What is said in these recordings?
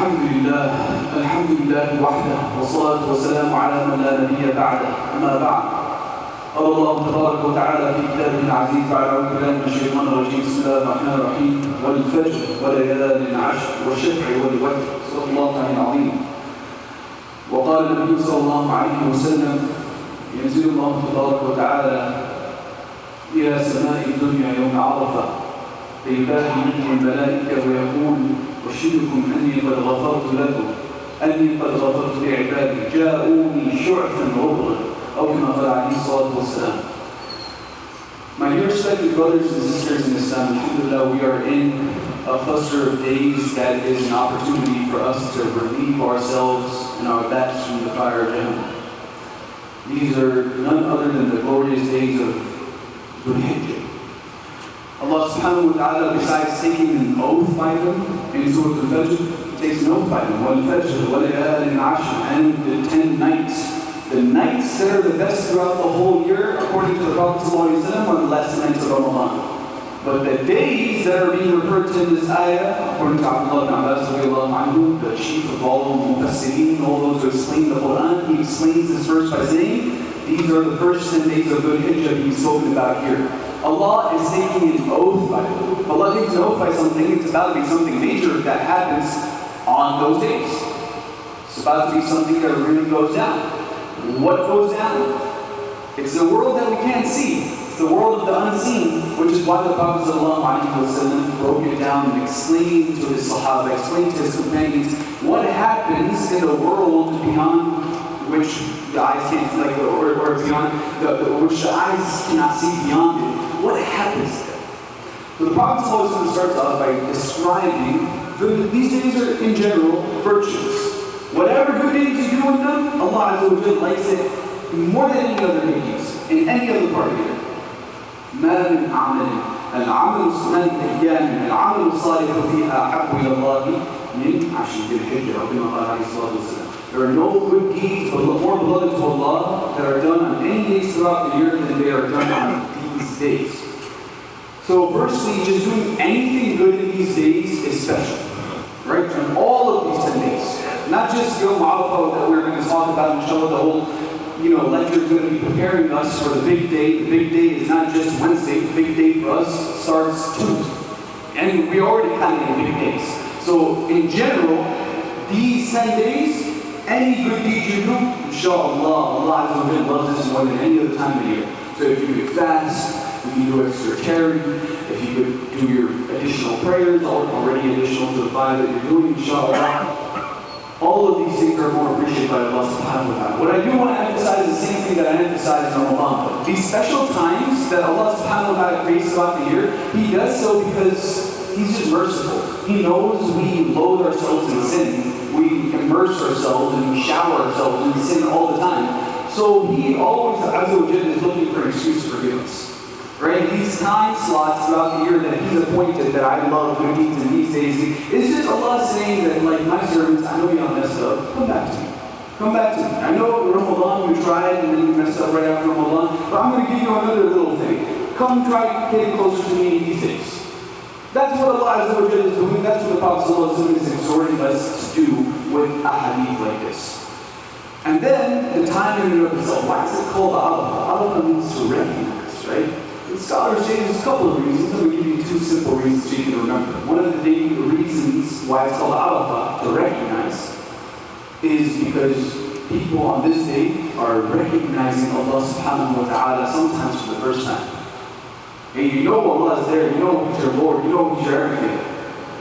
الحمد لله وحده والصلاة والسلام على من لا نبي بعده أما بعد قال الله تبارك وتعالى في كتابه العزيز بعد أعوذ بالله من الشيطان الرجيم بسم الله الرحمن الرحيم والفجر وليال عشر والشفع والوتر صدق الله العظيم. وقال النبي صلى الله عليه وسلم ينزل الله تبارك وتعالى إلى سماء الدنيا يوم عرفة فيباهي منه الملائكة ويقول أشهدكم أني قد غفرت لكم أني قد غفرت لعبادي جاءوني شعثا غبرا أو كما قال عليه الصلاة والسلام. My dear respected brothers and sisters in Islam, alhamdulillah, we are in a cluster of days that is an opportunity for us to relieve ourselves and our backs from the fire of Jahannam. These are none other than the glorious days of Dhul Hijjah. Allah subhanahu wa ta'ala, besides taking an oath by them in Surah Al-Fajr, takes an oath by them. وَالْفَجْرِ وَلَيَالٍ عَشْرٍ, and the 10 nights. The nights that are the best throughout the whole year, according to the Prophet ﷺ, are the last nights of Ramadan. But the days that are being referred to in this ayah, according to Abdullah ibn Abbas, the chief of all Mufassirin, all those who explain the Quran, he explains this verse by saying, these are the first 10 days of Dhul Hijjah being spoken about here. Allah is taking an oath by them. If Allah takes an oath by something, it's about to be something major that happens on those days. It's about to be something that really goes down. What goes down? It's the world that we can't see. It's the world of the unseen, which is why the Prophet ﷺ broke it down and explained to his Sahaba, explained to his companions, what happens in the world beyond which the eyes can't see, like, or beyond, which the eyes cannot see beyond it. What happens there? So the Prophet ﷺ starts off by describing these days are in general virtues. Whatever good deeds you do in them, Allah Azza wa Jalla likes it more than any other good deeds in any other part of the year. ما من عمل العمل العمل الصالح فيها أحب إلى الله من عشر ذي الحجة أو كما قال عليه الصلاة والسلام. There are no good deeds but more beloved to Allah that are done on any days throughout the year than they are done on these days. So firstly, just doing anything good in these days is special. Right? And all of these 10 days. Not just Yom Arafah that we're going to talk about and show the whole lecture is going to be preparing us for the big day. The big day is not just Wednesday. The big day for us starts Tuesday. And we already kind of in big days. So in general, these 10 days, any good deed you do, inshallah, Allah loves this more than any other time of the year. So if you could fast, if you do extra charity, if you could do your additional prayers, already additional to the 5 that you're doing, inshallah, all of these things are more appreciated by Allah subhanahu wa ta'ala. What I do want to emphasize is the same thing that I emphasize in Ramadan. These special times that Allah subhanahu wa ta'ala creates throughout the year, He does so because He's just merciful. He knows we loathe ourselves in sin. We immerse ourselves and we shower ourselves in sin all the time. So He always, Azza wa Jalla, is looking for an excuse to forgive us. Right? These time slots throughout the year that He's appointed that I love good deeds in these days, it's just Allah saying that, like, my servants, I know y'all messed up, come back to me. Come back to me. I know Ramadan you tried and then you messed up right after Ramadan, but I'm going to give you another little thing. Come try getting closer to me in these days. That's what Allah Azza wa Jalla is doing. That's what the Prophet ﷺ is exhorting us to do with a hadith like this. And then, the time in and of itself. Why is it called Arafah? Arafah means to recognize, right? The scholars say there's a couple of reasons. I'm going to give you 2 simple reasons so you can remember. One of the reasons why it's called Arafah, to recognize, is because people on this day are recognizing Allah subhanahu wa ta'ala sometimes for the first time. And you know Allah is there, you know He's your Lord, you know He's your everything.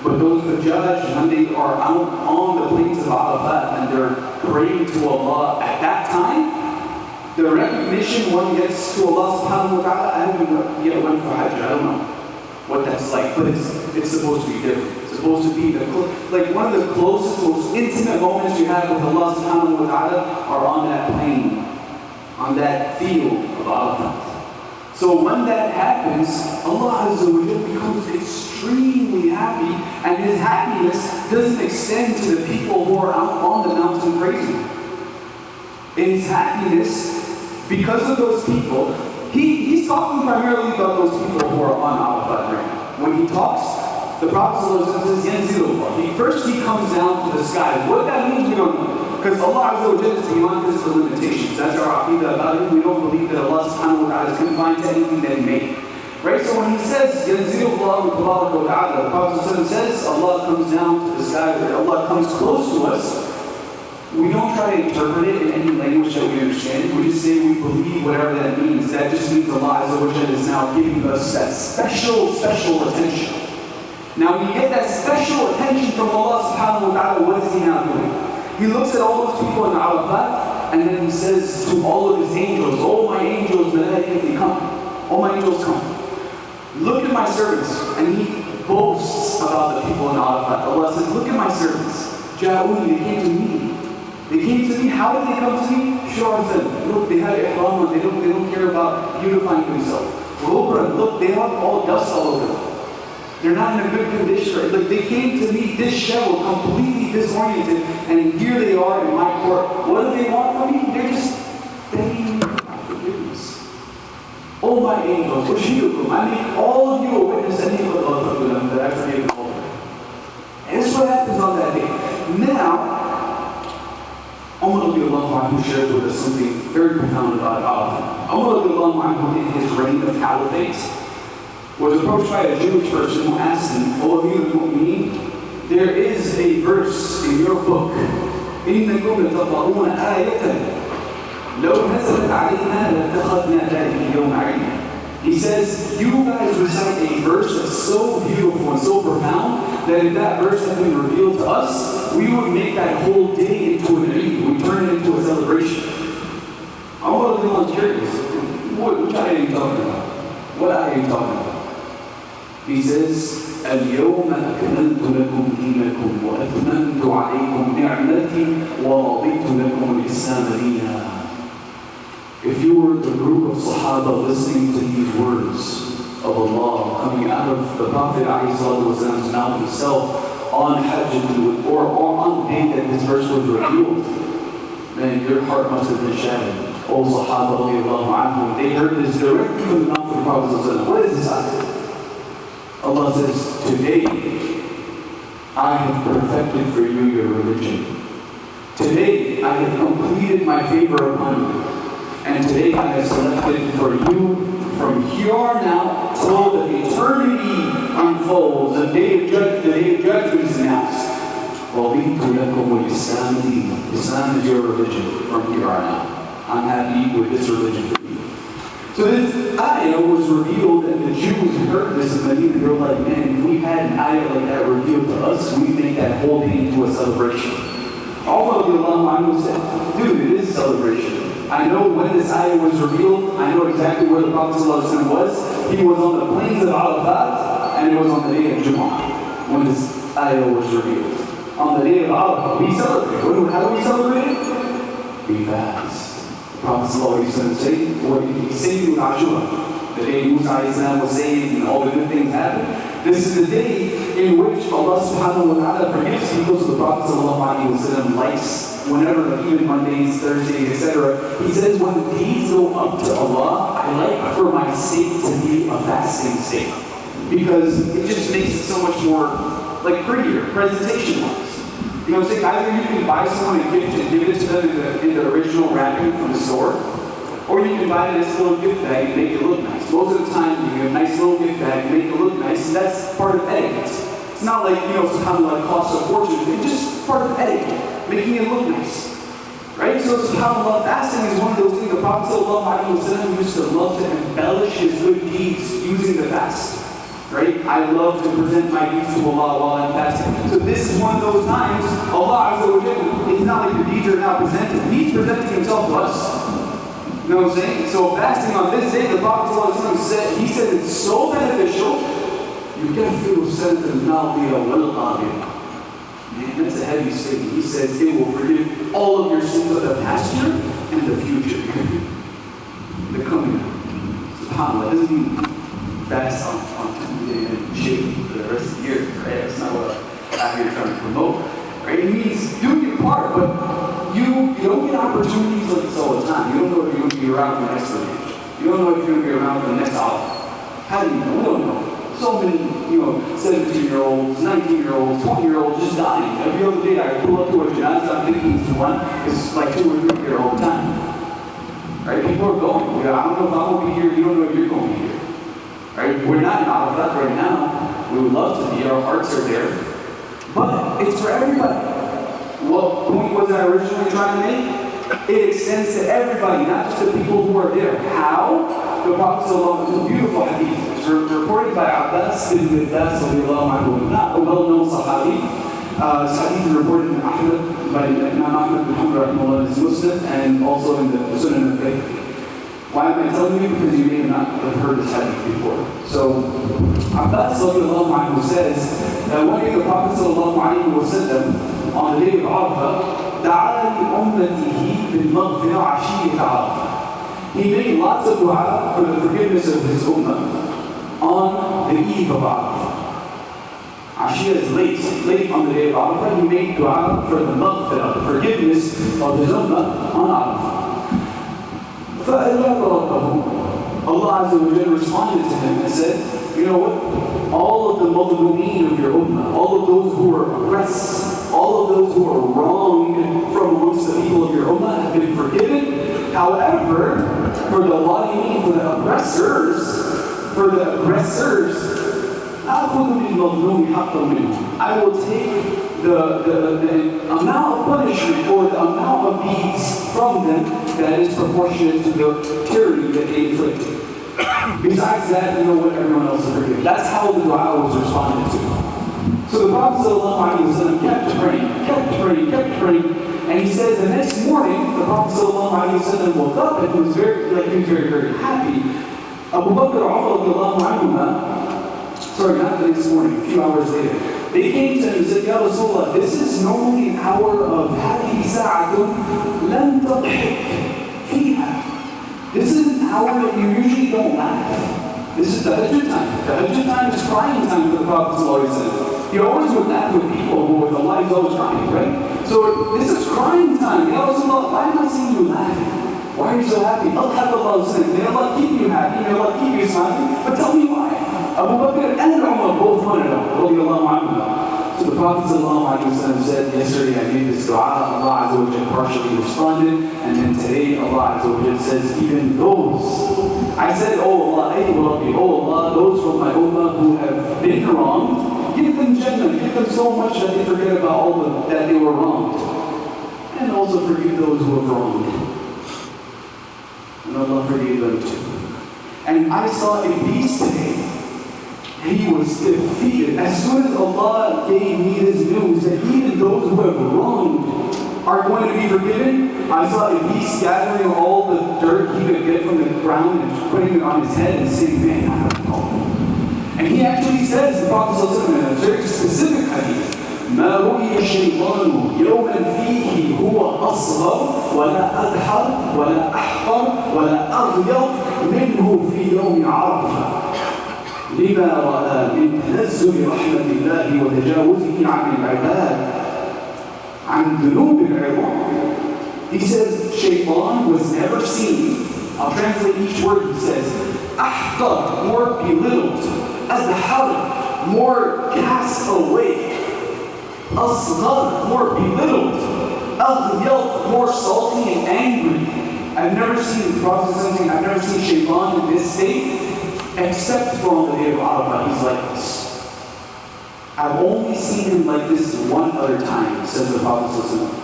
But those who judge, when they are out on the plains of Arafat and they're praying to Allah at that time, the recognition one gets to Allah subhanahu wa ta'ala, I haven't yet went for Hajj, I don't know what that's like, but it's supposed to be different. It's supposed to be one of the closest, most intimate moments you have with Allah subhanahu wa ta'ala are on that plain, on that field of Arafat. So when that happens, Allah Azza wa Jalla becomes extremely happy, and His happiness doesn't extend to the people who are out on the mountain praising. His happiness, because of those people, He's talking primarily about those people who are on Arafat right now. When He talks, The Prophet says, Yanzilullah. First he comes down to the sky. What that means, we don't know. Because Allah Azza wa Jalla is beyond physical limitations. That's our aqidah about Him. We don't believe that Allah subhanahu wa ta'ala is confined to anything that He made. Right? So when He says, Yanzilullah wa ta'ala, the Prophet says, Allah comes down to the sky, Allah comes close to us. We don't try to interpret it in any language that we understand. We just say we believe whatever that means. That just means Allah Azza wa Jalla is now giving us that special attention. Now when you get that special attention from Allah subhanahu wa ta'ala, what is He now doing? He looks at all those people in Arafat, and then He says to all of His angels, "Oh my angels, malaikati, come. Oh my angels, come. Look at my servants." And He boasts about the people in Arafat. Allah says, "Look at my servants. Ja'uni, they came to me. They came to me. How did they come to me? Shu'aratan. Look, they have ihram, they don't care about beautifying themselves. Ghubran, look, they have all dust all over them. They're not in a good condition. Right? Like they came to me disheveled, completely disoriented, and here they are in my court. What do they want from me? They're just begging me for my forgiveness. Oh my angels, I make all of you a witness that I forgive all of them." And this is what happens on that day. Now, Umar radiallahu anhu shares with us something very profound about Arafah. Umar radiallahu anhu, in his reign of caliphate, was approached by a Jewish person who asked him, "O Amir al-Mu'mineen, there is a verse in your book, إِنَّكُمْ لَتَقْرَؤُونَ آيَةً لَوْ نَزَلَتْ عَلَيْنَا لَاتَّخَذْنَا ذَلِكَ الْيَوْمَ عِيدًا." He says, you guys recite a verse that's so beautiful and so profound that if that verse had been revealed to us, we would make that whole day into an Eid. We turn it into a celebration. I want to be curious. Which ayah are you talking about? What ayah are you talking about? He says, اليوم أكملت لكم دينكم وأتممت عليكم نعمتي ورضيت لكم الإسلام دينا. If you were the group of Sahaba listening to these words of Allah coming out of the Prophet ﷺ's mouth himself on Hajj or on the day that this verse was revealed, man, your heart must have been shattered. Oh Sahaba radiallahu anhum, they heard this directly from the mouth of the Prophet ﷺ. What is this ayah? Allah says, today I have perfected for you your religion. Today I have completed my favor upon you. And today I have selected for you from here on out till the eternity unfolds, the day of judgment is announced. Islam is your religion from here on out. I'm happy with this religion for you. So this ayah was revealed, and the Jews heard this in Medina. They were like, man, if we had an ayah like that revealed to us, we'd make that whole day into a celebration. All of the Allah said, dude, it is a celebration. I know when this ayah was revealed. I know exactly where the Prophet ﷺ was. He was on the plains of Arafat, and it was on the day of Jumu'ah when this ayah was revealed. On the day of Arafat, we celebrate. How do we celebrate it? We fast. The Prophet ﷺ said, what did he say to Ashura? The day Musa was saved and all the good things happened. This is the day in which Allah subhanahu wa ta'ala forgives people. So the Prophet ﷺ likes whenever, even Mondays, Thursdays, etc. He says, when the days go up to Allah, I like for my state to be a fasting state. Because it just makes it so much more like prettier, presentation-wise. You know what I'm saying? Either you can buy someone a gift and give it to them in the original wrapping from the store, or you can buy this little gift bag and make it look nice. Most of the time, you get a nice little gift bag and make it look nice, and that's part of etiquette. It's not like, some kind of like cost a fortune. It's just part of etiquette, making it look nice. Right? So subhanAllah, fasting is one of those things. The Prophet ﷺ used to love to embellish his good deeds using the fast. Right? I love to present my deeds to Allah while I'm fasting. So this is one of those times, Allah Azza wa Jalla, it's not like the deeds are now presented. He's presenting himself to us. You know what I'm saying? So fasting on this day, the Prophet ﷺ said, he said it's so beneficial, you can feel sense of al-nadiya wal-qadiya. Man, that's a heavy statement. He says it will forgive all of your sins of the past year and the future year. The coming year. SubhanAllah, it doesn't mean fast on Tuesday and shape for the rest of the year, right? That's not what I'm out here trying to promote. Right? It means do your part, but you don't get opportunities like this all the time. You don't know if you're going to be around for the next lineage. You don't know if you're going to be around for the next hour. How do you know? We don't know. So many 17-year-olds, 19-year-olds, 20-year-olds just dying. Every other day I pull up to a janazah, I'm thinking it's one, it's like 2 or 3 here all the time. Right? People are going. I don't know if I'm going to be here, you don't know if you're going to be here. Right? We're not in Arafat right now. We would love to be, our hearts are there. But it's for everybody. What point was I originally trying to make? It extends to everybody, not just the people who are there. How? The Prophet ﷺ, it's a beautiful hadith. It's reported by Abbas bin Abbas, not a well-known sahabi. This hadith is reported in Ahmad, by Imam Ahmad bin Hanbal in his Muslim, and also in the Sunan al-Bayhaqi. Why am I telling you? Because you may not have heard this hadith before. So, Abbas says that one day the Prophet ﷺ, on the day of Arafah, دعا لأمته بالمغفرة عشية عرفة. He made lots of dua for the forgiveness of his ummah on the eve of Arafah. Ashia is late on the day of Arafah. He made dua for the maghfirah, the forgiveness of his ummah on Arafah. فَأَجَابَ رَبَّهُ. Allah Azza wa Jalla responded to him and said, you know what? All of the mazlumeen of your ummah, all of those who are oppressed, all of those who are wronged from amongst the people of your ummah have been forgiven. However, for the zalimeen, for the aggressors, I will take the amount of punishment or the amount of deeds from them that is proportionate to the tyranny that they inflicted. Besides that, you know what, everyone else is forgiven. That's how the dua was responded to. So the Prophet ﷺ kept praying, and he says the next morning, the Prophet ﷺ woke up and he was very happy. Abu Bakr not the next morning, a few hours later, they came to him and said, Ya Rasulullah, this is normally an hour of هذه ساعة لن تضحك فيها. This is an hour that you usually don't laugh. This is the Tahajjud time. The Tahajjud time is crying time for the Prophet ﷺ. He always would laugh with people who with Allah, he's always crying, right? So this is crying time. Ya Rasulullah, why am I seeing you laughing? Why are you so happy? May Allah keep you happy, may Allah keep you smiling, but tell me why. Abu Bakr and Umar both wanted him. So the Prophet ﷺ said, yesterday I made this dua, Allah Azza wa Jalla partially responded, and then today Allah Azza wa Jalla says, even those. I said, oh Allah, those from my ummah who have been wronged, give them Jannah, give them so much that they forget about all that they were wronged. And also forgive those who have wronged. And Allah forgave them too. And I saw a beast today. He was defeated. As soon as Allah gave me this news that even those who have wronged are going to be forgiven, I saw a beast gathering all the dirt he could get from the ground and putting it on his head and saying, man, I don't know. And he actually says, the Prophet ﷺ in a very specific hadith, ما رؤي الشيطان يوما فيه هو أصغر ولا أدحر ولا أحقر ولا أغير منه في يوم عرفة لما رأى من تنزل رحمة الله وتجاوزه عن العباد عن ذنوب العظام. He says Shaitan was never seen. I'll translate each word. He says أحقر, more belittled, أدحر, more cast away, أصغر, more belittled, أغير, more salty and angry. I've never seen the Prophet something. I've never seen Shaitan in this state except for on the day of Arafah. He's like this. I've only seen him like this one other time, says the Prophet.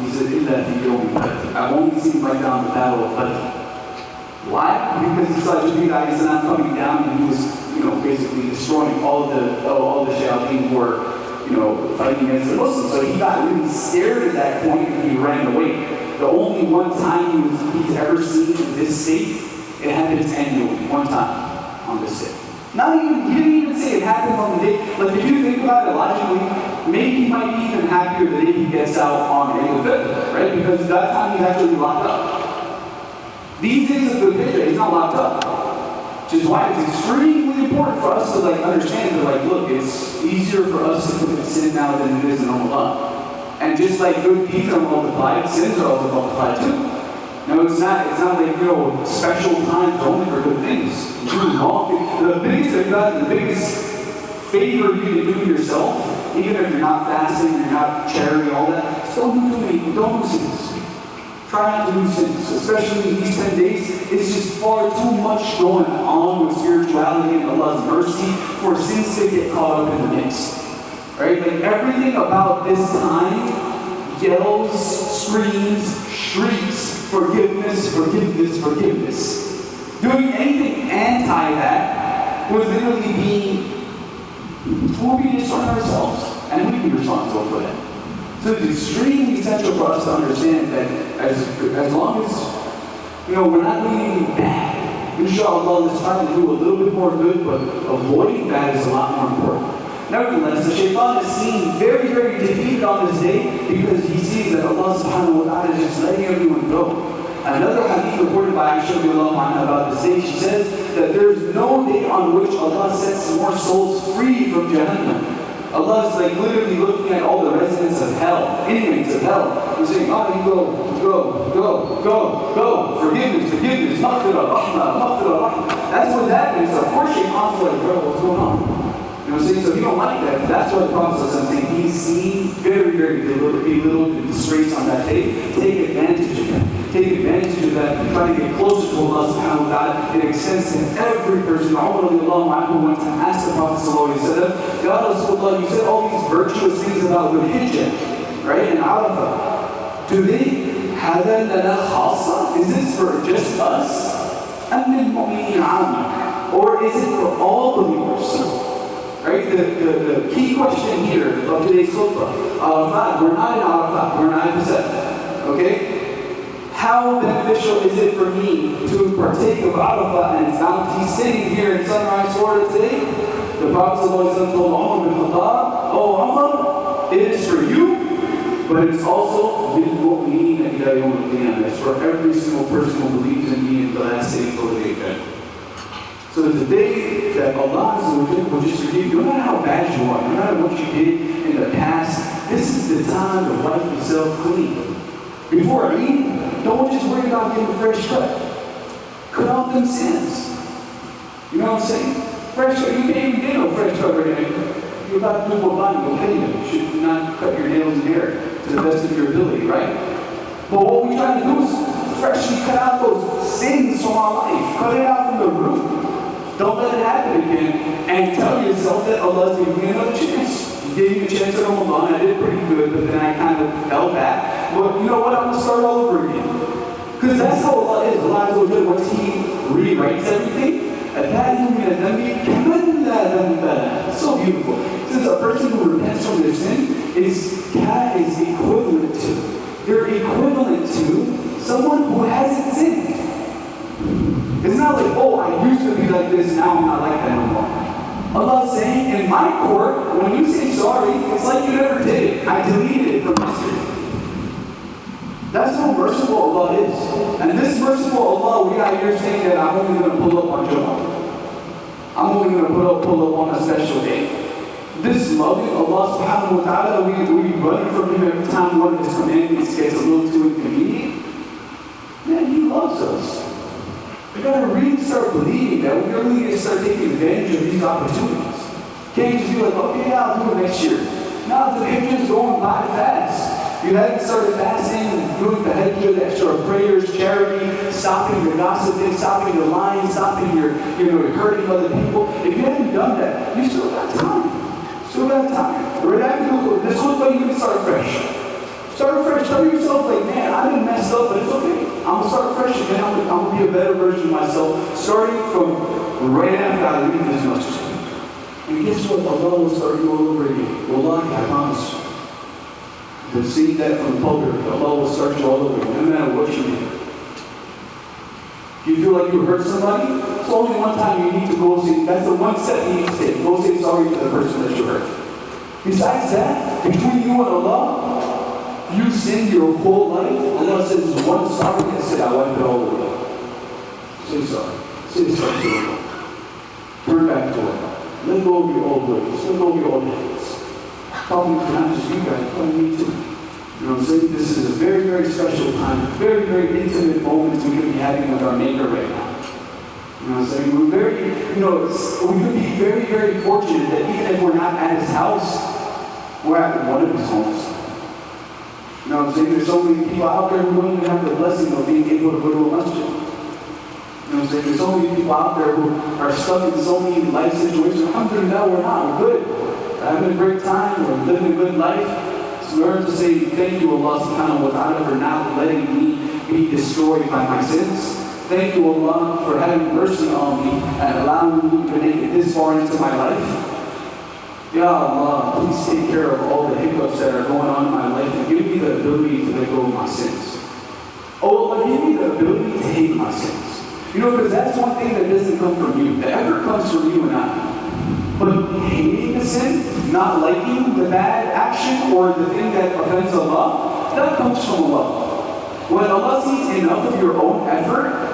He said, إِلَّا فِي يَوْمِ بَدْرٍ. I've only seen him right down the battle of Badr. Why? Because he saw Jibreel alayhi salam coming down and he was, basically destroying all the shayateen who were, fighting against the Muslims. So he got really scared at that point and he ran away. The only one time he's ever seen in this state, it happens annually, one time on this day. He didn't even say it happens on the day. Like if you think about it logically, maybe he might be even happier the day he gets out on Eid al-Fitr, right? Because that time he's actually locked up. These days of the picture, he's not locked up. Which is why it's extremely important for us to understand that look, it's easier for us to commit sin now than it is in Ramadan. And just like good deeds are multiplied, sins are also multiplied too. No, it's not like, special times only for good things. The biggest favor you to do yourself, even if you're not fasting, you're not charity, all that, just don't do sins. Try not to do sins, especially in these 10 days. It's just far too much going on with spirituality and Allah's mercy for sins to get caught up in the mix. Right? Like everything about this time yells, screams, shrieks, forgiveness, forgiveness, forgiveness. Doing anything anti that would literally be, we'll be dishonoring ourselves, and we'd be responsible for that. So it's extremely essential for us to understand that as long as we're not doing anything bad, inshallah, let's try to do a little bit more good, but avoiding bad is a lot more important. Nevertheless, the shaitan is seen very, very defeated on this day because he sees that Allah subhanahu wa ta'ala is just letting everyone go. Another hadith reported by Aisha about this day, she says that there is no day on which Allah sets more souls free from Jahannam. Allah is like literally looking at all the residents of hell, inmates of hell. He's saying, oh, you go. Forgiveness, maghfirah, rahmah. That's what that is. Of course, shaitan's like, bro, what's going on? You know what I'm saying? So you don't like that. That's what the Prophet is saying. He's seen very, very belittled and disgraced on that day. Take advantage of that. Take advantage of that and try to get closer to Allah subhanahu wa ta'ala. It extends to every person. Umar went to ask the Prophet sallallahu alayhi wa sallam, Ya Rasulullah, you said all these virtuous things about the Hijjah, right? And Arafah. Do they have that Is this for just us? Or is it for all believers? Right? The key question here of today's khutbah, Arafat, we're not in Arafat, we're not in Pesach. Okay? How beneficial is it for me to partake of Arafat and its bounty sitting here in Sunrise, Florida today? The Prophet told Umar bin Khattab, oh Umar, it is for you, but it's also it's for every single person who believes in me in the last day of the day. So the day that Allah will just forgive you, no matter how bad you are, no matter what you did in the past, this is the time to wipe yourself clean. Before Eid, don't just worry about getting a fresh cut. Cut off them sins. You know what I'm saying? Fresh cut, you can't even get no fresh cut right now. You're about to do what body, okay? You should not cut your nails and hair to the best of your ability, right? But what we're trying to do is freshly cut out those sins from our life. Cut it out from the root. Don't let it happen again, and tell yourself that Allah is giving me another chance. He gave me a chance at Ramadan. I did pretty good, but then I kind of fell back. But you know what? I'm going to start all over again. Because that's how Allah is. Allah is good once He rewrites everything. It's so beautiful. Since a person who repents from their sin is equivalent to. They're equivalent to someone who hasn't sinned. It's not like, oh, I used to be like this, now I'm not like that anymore. Allah's saying, in my court, when you say sorry, it's like you never did it. I deleted it from history. That's how merciful Allah is. And this merciful Allah, we are here saying that I'm only going to pull up on Jumu'ah. I'm only going to pull up on a special day. This loving Allah subhanahu wa ta'ala, we run from Him every time one of His commandments gets a little too inconvenient. Man, He loves us. We gotta really start believing that we really need to start taking advantage of these opportunities. Can't just be like, okay, I'll do it next year. No, the Hijjah is going by fast. You haven't started fasting and doing the Hijjah, the extra prayers, charity, stopping your gossiping, stopping your lying, stopping your hurting other people. If you haven't done that, you still got time. Still got time. Right after this khutbah, you can start fresh. Start fresh. Tell yourself, like, man, I didn't mess up, but it's okay. I'm going to start fresh again. I'm going to be a better version of myself, starting from right after I leave this masjid. And guess what? Allah will start you all over again. Wallahi, I promise you. You'll see that from the pulpit. Allah will start you all over again, no matter what you did. If you feel like you hurt somebody, it's only one time you need to go say, that's the one step you need to take. Go say sorry to the person that you hurt. Besides that, between you and Allah, you sinned your whole life. Allah says one sorry and said, I wiped it all away. Say sorry. Say sorry to Allah. Turn back to Allah. Let go of your old ways. Let go of your old habits. Probably not just you guys, probably me too. You know what I'm saying? This is a very, very special time. Very, very intimate moments we're going to be having with our Maker right now. You You know what I'm saying? We're very, we could be very, very fortunate that even if we're not at his house, we're at one of his homes. You know what I'm saying? There's so many people out there who don't even have the blessing of being able to go to a masjid. You know what I'm saying? There's so many people out there who are stuck in so many life situations. Alhamdulillah, we're not. We're good. We're having a great time. We're living a good life. So we learn to say thank you, Allah subhanahu wa ta'ala, for not letting me be destroyed by my sins. Thank you, Allah, for having mercy on me and allowing me to make it this far into my life. Ya Allah, please take care of all the hiccups that are going on in my life and give me the ability to let go of my sins. Oh Allah, give me the ability to hate my sins. Because that's one thing that doesn't come from you. The effort comes from you and I. But hating the sin, not liking the bad action or the thing that offends Allah, that comes from Allah. When Allah sees enough of your own effort,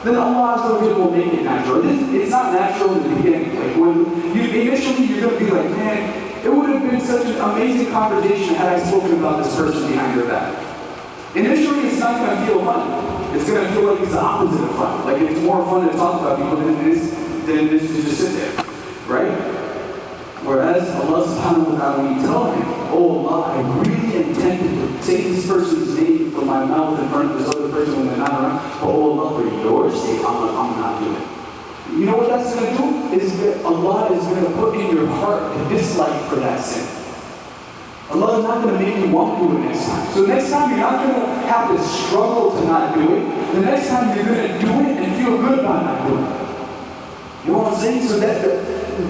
then Allah Azza wa Jalla will make it natural. It's not natural in the beginning. Like initially you're going to be like, man, it would have been such an amazing conversation had I spoken about this person behind your back. Initially it's not going to feel fun. It's going to feel like it's the opposite of fun. Like it's more fun to talk about people than it is to just sit there. Right? Whereas Allah subhanahu wa ta'ala, when you tell him, oh Allah, I really intended to say this person's name from my mouth in front of this other person when they're not around, but oh Allah, for your sake, I'm not doing it. You know what that's going to do? Is that Allah is going to put in your heart a dislike for that sin. Allah is not going to make you want to do it next time. So next time you're not going to have to struggle to not do it. The next time you're going to do it and feel good about not doing it. You know what I'm saying? So that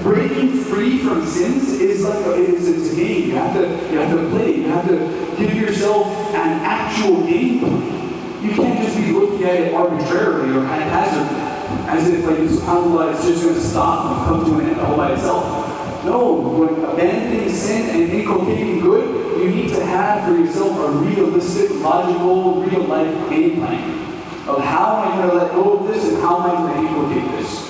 breaking free from sins is like it's a game. You have to play. You have to give yourself an actual game plan. You can't just be looking at it arbitrarily or haphazardly, as if like subhanAllah, it's just going to stop and come to an end all by itself. No, when abandoning sin and inculcating good, you need to have for yourself a realistic, logical, real life game plan of how am I going to let go of this and how am I going to inculcate this.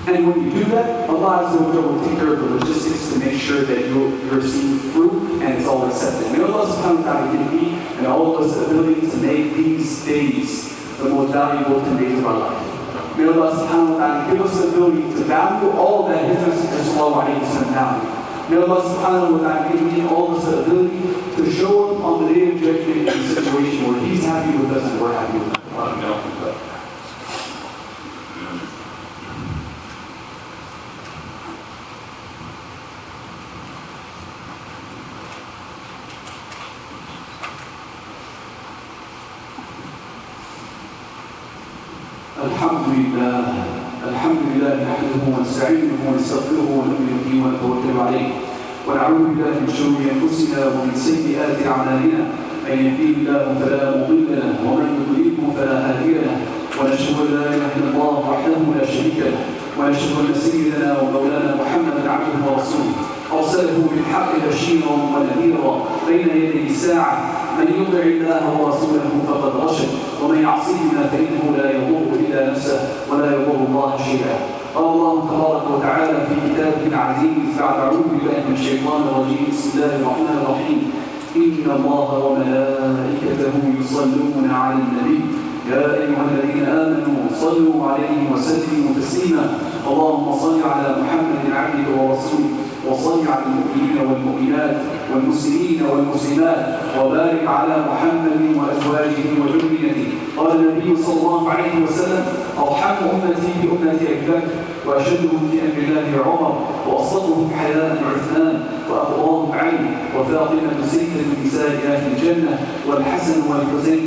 And when you do that, Allah Azza wa Jalla will take care of the logistics to make sure that you're seeing through and it's all accepted. May Allah subhanahu wa ta'ala give me and all of us the ability to make these days the most valuable 10 days of our life. May Allah subhanahu wa ta'ala give us the ability to value all that His Messenger sallallahu alayhi wa sallam valued. May Allah subhanahu wa ta'ala give me all of us the ability to show Him on the day of judgment in a situation where He's happy with us and we're happy with Him. الحمد لله نحمده ونستعينه ونستغفره ونؤمن به ونتوكل عليه ونعوذ بالله من شرور انفسنا ومن سيئات اعمالنا من يهديه الله فلا مضل له ومن يضلله فلا هادي له ونشهد ان لا اله الا الله وحده لا شريك له ونشهد ان سيدنا ومولانا محمدا عبده ورسوله ارسله بالحق بشيرا ونذيرا بين يدي الساعه من يطع الله ورسوله فقد رشد ومن يعصيهما فانه لا يضر الا نفسه ولا يضر الله شيئا. قال الله تبارك وتعالى في كتابه العزيز بعد اعوذ بالله من الشيطان الرجيم بسم الله الرحمن الرحيم ان الله وملائكته يصلون على النبي يا ايها الذين امنوا صلوا عليه وسلموا تسليما اللهم صل على محمد عبدك ورسولك وصل على المؤمنين والمؤمنات والمسلمين والمسلمات وبارك على محمد وازواجه وذريته. قال النبي صلى الله عليه وسلم ارحم امتي بامتي ابي بكر واشدهم في امر الله عمر واصدقهم حياء عثمان واقواهم علي وفاطمه سيده نساء اهل الجنه والحسن والحسين